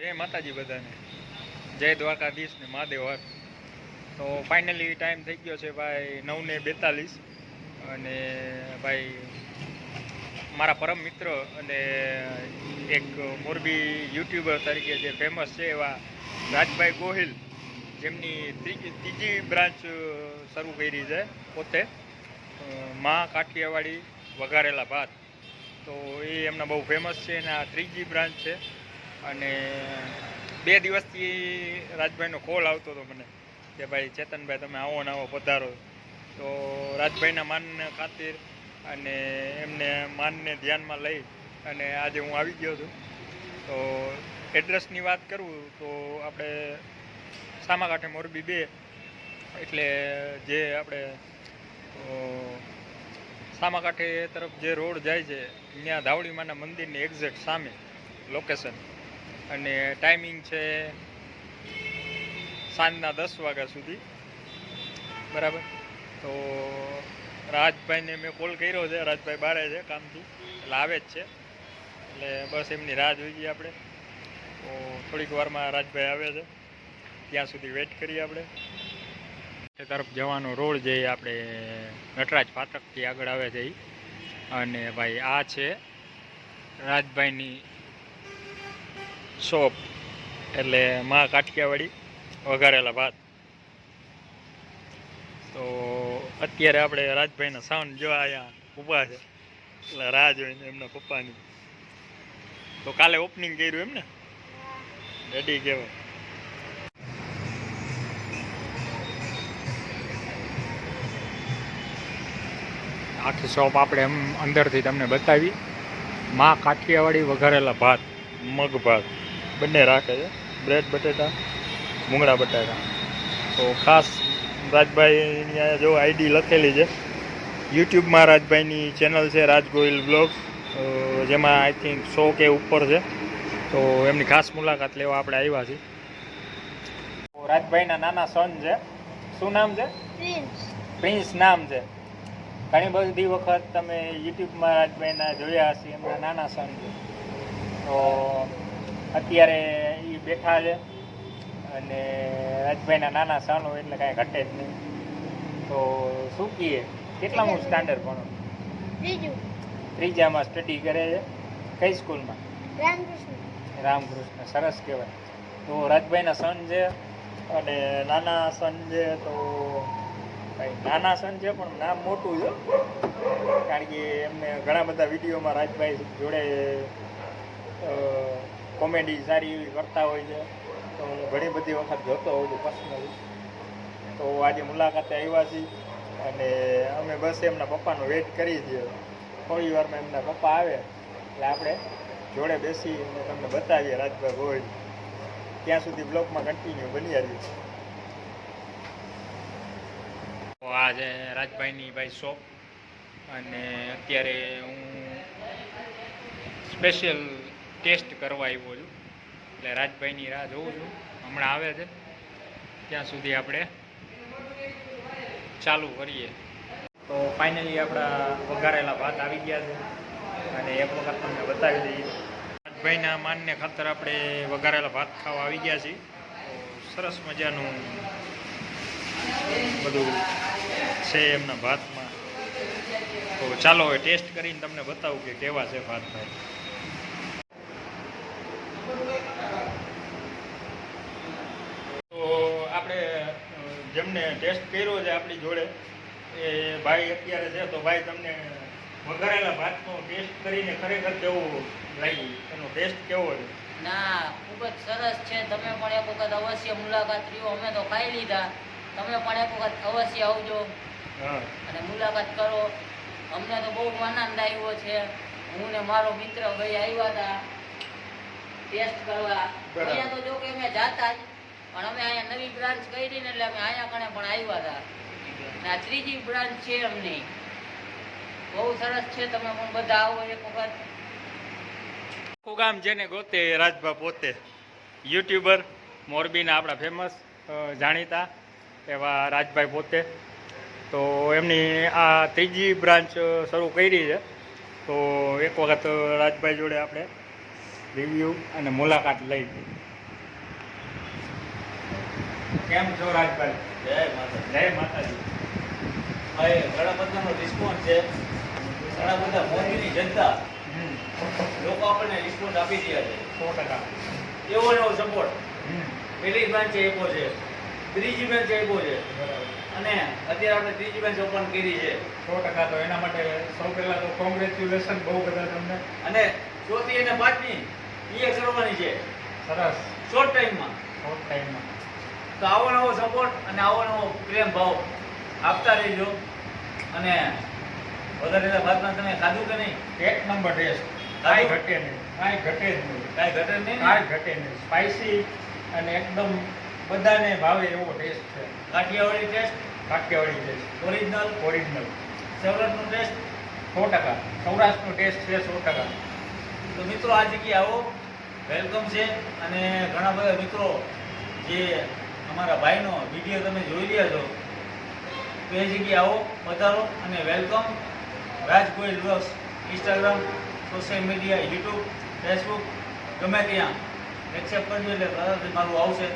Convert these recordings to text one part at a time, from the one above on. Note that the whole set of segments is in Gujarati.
જય માતાજી બધાને, જય દ્વારકાધીશ ને મહાદેવ હર. તો ફાઇનલી ટાઈમ થઈ ગયો છે ભાઈ 9:42 અને ભાઈ મારા પરમ મિત્ર અને એક મોરબી યુટ્યુબર તરીકે જે ફેમસ છે એવા રાજભાઈ ગોહિલ, જેમની ત્રીજી બ્રાન્ચ શરૂ કરી છે પોતે, મા કાઠિયાવાડી વઘારેલા ભાત. તો એ એમના બહુ ફેમસ છે અને આ ત્રીજી બ્રાન્ચ છે. અને 2 દિવસથી રાજભાઈનો કોલ આવતો હતો મને કે ભાઈ ચેતનભાઈ તમે આવો ને આવો પધારો. તો રાજભાઈના માનને ખાतिर અને એમને માનને ધ્યાનમાં લઈ અને આજે હું આવી ગયો છું. તો એડ્રેસની વાત કરું તો આપણે સામાકાંઠે મોરબી 2, એટલે જે આપણે સામાકાંઠે તરફ જે રોડ જાય છે ત્યાં ધાવડીમાના મંદિરની એક્ઝેક્ટ સામે લોકેશન. અને ટાઈમિંગ છે સાંજના 10 વાગ્યા સુધી, બરાબર. તો રાજભાઈને મેં કોલ કર્યો છે, રાજભાઈ બારે છે કામથી, એટલે આવે જ છે, એટલે બસ એમની રાહ જોઈએ આપણે. તો થોડીક વારમાં રાજભાઈ આવે છે, ત્યાં સુધી વેઇટ કરીએ આપણે. એ તરફ જવાનો રોડ જે આપણે નટરાજ ફાટકથી આગળ આવે છે એ. અને ભાઈ આ છે રાજભાઈની શોપ, એટલે મા કાઠિયાવાડી વઘારેલા ભાત. તો અત્યારે આપણે રાજભાઈના સાઉન્ડ જોવા અહીંયા ઊભા છે, એટલે રાહ જોઈને એમના પપ્પાની. તો કાલે ઓપનિંગ કર્યું એમ ને, રેડી કહેવાય. આખી શોપ આપણે એમ અંદરથી તમને બતાવી. મા કાઠિયાવાડી વઘારેલા ભાત, મગ ભાત બંને રાખે છે, બ્રેડ બટેટા, મૂંગળા બટાટા. તો ખાસ રાજભાઈની અહીંયા જો આઈડી લખેલી છે, યુટ્યુબમાં રાજભાઈની ચેનલ છે રાજ ગોહિલ બ્લોગ્સ, જેમાં આઈ થિંક 100K ઉપર છે. તો એમની ખાસ મુલાકાત લેવા આપણે આવ્યા છીએ. રાજભાઈના નાના સન છે, શું નામ છે? પ્રિન્સ નામ છે. ઘણી બધી વખત તમે યુટ્યુબમાં રાજભાઈના જોયા હશે, એમના નાના સન છે. તો અત્યારે એ બેઠા છે અને રાજભાઈના નાના સન હોય એટલે કાંઈ ઘટે જ નહીં. તો શું કહીએ, કેટલામું સ્ટાન્ડર્ડ ભણો? ત્રીજામાં સ્ટડી કરે છે. કઈ સ્કૂલમાં? રામકૃષ્ણ. સરસ કહેવાય. તો રાજભાઈના સન છે અને નાના સન છે. તો ભાઈ નાના સન છે પણ નામ મોટું છે, કારણ કે એમને ઘણા બધા વિડીયોમાં રાજભાઈ જોડે કોમેડી સારી એવી કરતા હોય છે. તો હું ઘણી બધી વખત જોતો હોઉં છું પર્સનલી. તો આજે મુલાકાતે આવ્યા છીએ અને અમે બસ એમના પપ્પાનો વેઇટ કરી છીએ. થોડી વારમાં એમના પપ્પા આવે એટલે આપણે જોડે બેસી અને તમને બતાવીએ રાજભાઈ ગોહિલ. ત્યાં સુધી બ્લોગમાં કન્ટિન્યુ બની રહીએ. તો આ છે રાજભાઈની ભાઈ શોપ અને અત્યારે હું સ્પેશિયલ ટેસ્ટ કરવા આવ્યો છું, એટલે રાજભાઈની રાહ જોઉં છું. હમણાં આવે છે, ત્યાં સુધી આપણે ચાલુ કરીએ. તો ફાઇનલી આપણા વઘારેલા ભાત આવી ગયા છે અને એક વખત તમને બતાવી દઈએ. રાજભાઈના માનને ખાતર આપણે વઘારેલા ભાત ખાવા આવી ગયા છીએ. તો સરસ મજાનું બધું છે એમના ભાતમાં. તો ચાલો હવે ટેસ્ટ કરીને તમને બતાવું કે કેવા છે ભાત ભાઈ. તો આપણે જેમને ટેસ્ટ કર્યો છે આપણી જોડે એ ભાઈ અત્યારે છે. તો ભાઈ તમને વઘારેલા ભાતનો ટેસ્ટ કરીને ખરેખર કેવું લાગ્યું? એનો ટેસ્ટ કેવો છે? ના, ખૂબ જ સરસ છે. તમે પણ એક વખત અવશ્ય મુલાકાત લ્યો. અમે તો ખાઈ લીધા, તમે પણ એક વખત અવશ્ય આવજો અને મુલાકાત કરો. અમને તો બહુ આનંદ આવ્યો છે. હું ને મારો મિત્ર ભાઈ આવ્યા હતા ટેસ્ટ કરવા. અહીંયા તો જો કે અમે જાતા જ, પણ અમે અહીંયા નવી બ્રાન્ચ કરી ને એટલે અમે અહીંયા કણે પણ આવ્યા હતા. અને આ ત્રીજી બ્રાન્ચ છે અમની. બહુ સરસ છે. તમે પણ બધા આવો એક વખત. આખું ગામ જેને ગોતે રાજભા પોતે. યુટ્યુબર મોરબીના આપણા ફેમસ જાણીતા એવા રાજભાઈ પોતે. તો એમની આ ત્રીજી બ્રાન્ચ શરૂ કરી છે. તો એક વખત રાજભાઈ જોડે આપણે રિવ્યૂ અને મુલાકાત લઈ. કેમ છો રાજભાઈ? જય માતા. જય માતાજી. ભાઈ ઘણા બધાનો રિસ્પોન્સ છે, ઘણા બધા મોદીની જનતા લોકો આપણને રિસ્પોન્સ આપી રહ્યા છે. 100%. એવો ને એવો સપોર્ટ હમ. પહેલી બ્રાન્ચે આપ્યો છે, ત્રીજી બ્રાન્ચે આપ્યો છે, બરાબર. અને અત્યારે આપણે ત્રીજી બ્રાન્ચ ઓપન કરી છે. 100%. તો એના માટે સૌ પહેલા તો કોંગ્રેચ્યુલેશન બહુ બધા તમને. અને ચોથી અને પાંચમી એ કરવાની છે સરસ. શોર્ટ ટાઈમમાં. શોર્ટ ટાઈમમાં. તો આવો નવો સપોર્ટ અને આવો નવો પ્રેમ ભાવ આપતા રહેજો. અને વધારે ભાતમાં તમે ખાધું કે નહીં? એક નંબર ટેસ્ટ. કાંઈ ઘટે નહીં. કાંઈ ઘટે જ નહીં. કાંઈ ઘટે નહીં ને? કાંઈ ઘટે નહીં. સ્પાઇસી અને એકદમ બધાને ભાવે એવો ટેસ્ટ છે. Kathiyawadi taste, Kathiyawadi taste. Original, original. સૌરાષ્ટ્રનો ટેસ્ટ. 100%. સૌરાષ્ટ્રનો ટેસ્ટ છે 100%. તો મિત્રો આ જગ્યાએ આવો, વેલકમ છે. અને ઘણા બધા મિત્રો જે અમારા ભાઈનો વિડીયો તમે જોઈ રહ્યા છો, તો એ જગ્યાએ આવો, પધારો અને welcome. Raj Goyal blogs, Instagram, social media, YouTube, Facebook, ગમે ત્યાં એક્સેપ્ટ કરજો એટલે તરત જ મારું આવશે.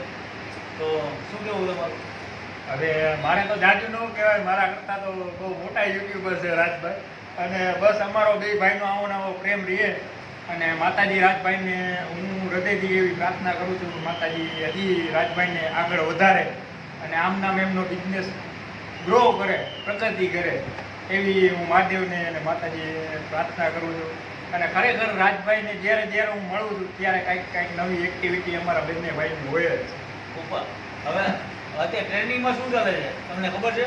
તો શું કહેવું તમારું? હવે મારે તો જાજુ ન કહેવાય, મારા કરતાં તો બહુ મોટા યુટ્યુબર છે રાજભાઈ. અને બસ અમારો બે ભાઈનો આવો ને આવો પ્રેમ રહે. અને માતાજી રાજભાઈને હું હૃદયથી એવી પ્રાર્થના કરું છું કે માતાજી હજી રાજભાઈને આગળ વધારે અને આમ નામ એમનો બિઝનેસ ગ્રો કરે, પ્રગતિ કરે, એવી હું મહાદેવને અને માતાજી પ્રાર્થના કરું છું. અને ખરેખર રાજભાઈને જ્યારે જ્યારે હું મળું છું ત્યારે કાંઈક નવી એક્ટિવિટી અમારા બંને ભાઈની હોય જ. ઉપર હવે અત્યારે ટ્રેન્ડિંગમાં શું ચાલે છે તમને ખબર છે?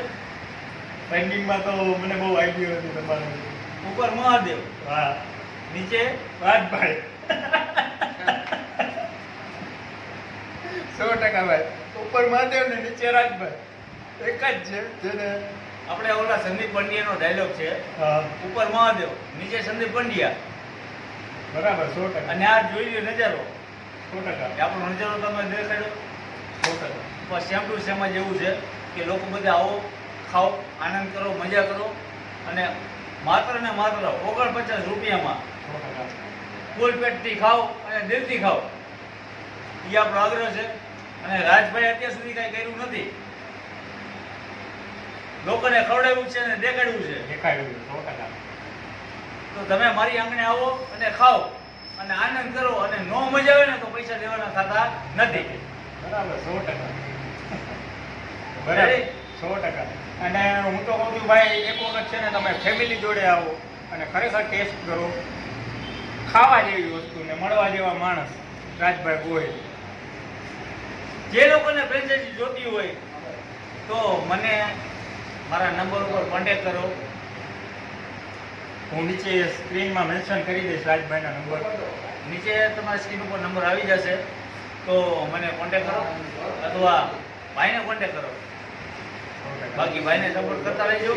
ટ્રેન્ડિંગમાં તો મને બહુ આઈડિયો નથી તમારો. ઉપર મહાદેવ, વાહ. નીચે રાજભાઈ. 100% ભાઈ. ઉપર મહાદેવ ને નીચે રાજભાઈ એક જ છે જેને આપણે ઓલા સંદીપ પંડ્યાનો ડાયલોગ છે, હા, ઉપર મહાદેવ નીચે સંદીપ પંડ્યા. બરાબર. 100%. અને આ જોઈ લ્યો નજારો, 100%. કે આપણો નજારો તમે દેખાડ્યો. 100%. પણ સેમ ટુ સેમ જ એવું છે કે લોકો બધા આવો, ખાઓ, આનંદ કરો, મજા કરો. અને માત્ર ને માત્ર 49 રૂપિયામાં 100%. ફૂલ પેટથી ખાઓ અને દિલથી ખાઓ, એ આપણો આગ્રહ છે. અને રાજભાઈ અત્યાર સુધી કાંઈ કર્યું નથી, લોકોને ખવડાવ્યું છે અને દેખાડ્યું છે. દેખાડ્યું 100%. તો તમે મારી આંગણે આવો અને ખાઓ અને આનંદ કરો. અને નો મજા આવે ને તો પૈસા દેવાના થતા નથી. બરાબર. 100%. બરાબર. 100%. અને હું તો કહું છું ભાઈ, એક વખત છે ને તમે ફેમિલી જોડે આવો અને ખરેખર ટેસ્ટ કરો. ખાવા જેવી વસ્તુ ને મળવા જેવા માણસ રાજભાઈ ગોહિલ. જે લોકોને ફ્રેન્ચાઇઝી જોતી હોય તો મને મારા નંબર ઉપર કોન્ટેક્ટ કરો. હું નીચે સ્ક્રીનમાં મેન્શન કરી દઈશ રાજભાઈના નંબર. નીચે તમારી સ્ક્રીન ઉપર નંબર આવી જશે, તો મને કોન્ટેક્ટ કરો અથવા ભાઈને કોન્ટેક્ટ કરો. બાકી ભાઈને સપોર્ટ કરતા રહેજો,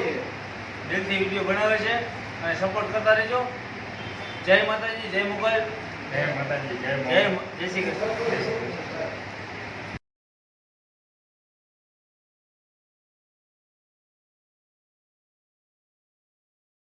દિલથી વિડીયો બનાવે છે અને સપોર્ટ કરતા રહેજો. જય માતાજી, જય મુગલ, જય માતાજી. જય જય મોગલ. જય શ્રી કૃષ્ણ.